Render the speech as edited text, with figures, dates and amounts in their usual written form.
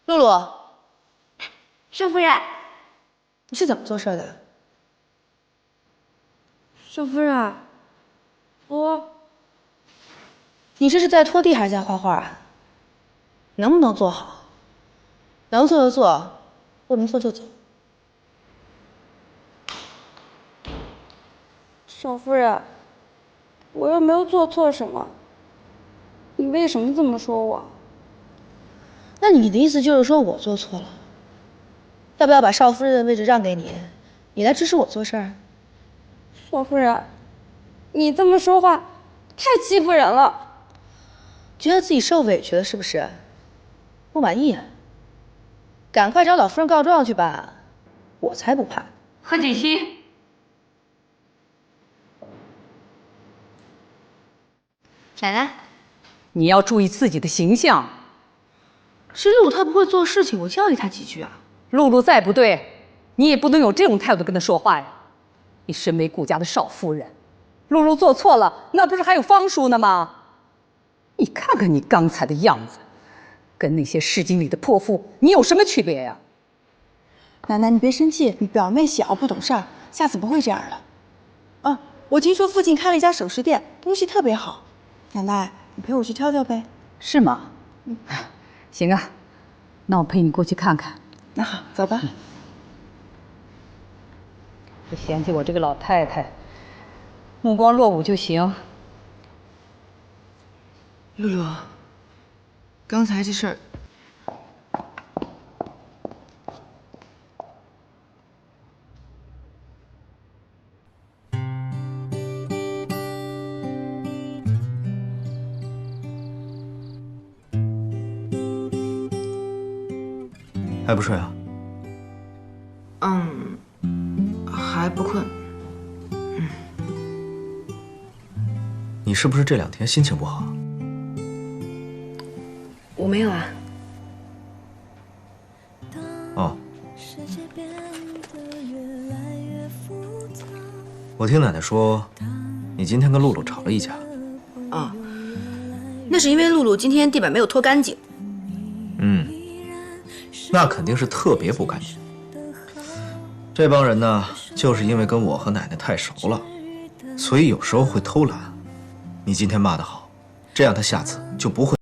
露露，少夫人，你是怎么做事的？少夫人，你这是在拖地还是在画画啊？能不能做好？能做就做，不能做就走。少夫人，我又没有做错什么，你为什么这么说我？那你的意思就是说我做错了？要不要把少夫人的位置让给你，你来支持我做事儿？少夫人，你这么说话太欺负人了。觉得自己受委屈了是不是？不满意啊？赶快找老夫人告状去吧，我才不怕。何锦溪，奶奶，你要注意自己的形象。是露露她不会做事情，我教育她几句啊。露露再不对，你也不能有这种态度跟她说话呀。你身为顾家的少夫人，露露做错了，那不是还有方叔呢吗？你看看你刚才的样子，跟那些市井里的泼妇，你有什么区别呀？奶奶，你别生气，你表妹小不懂事儿，下次不会这样的。啊，我听说附近开了一家首饰店，东西特别好。奶奶，你陪我去挑挑呗。是吗？行啊，那我陪你过去看看。那好，走吧。不嫌弃我这个老太太，目光落伍就行。露露，刚才这事儿，还不睡啊？还不困。你是不是这2天心情不好？我没有啊。哦。我听奶奶说，你今天跟露露吵了一架。啊，那是因为露露今天地板没有拖干净。那肯定是特别不干净。这帮人呢，就是因为跟我和奶奶太熟了，所以有时候会偷懒。你今天骂得好，这样他下次就不会。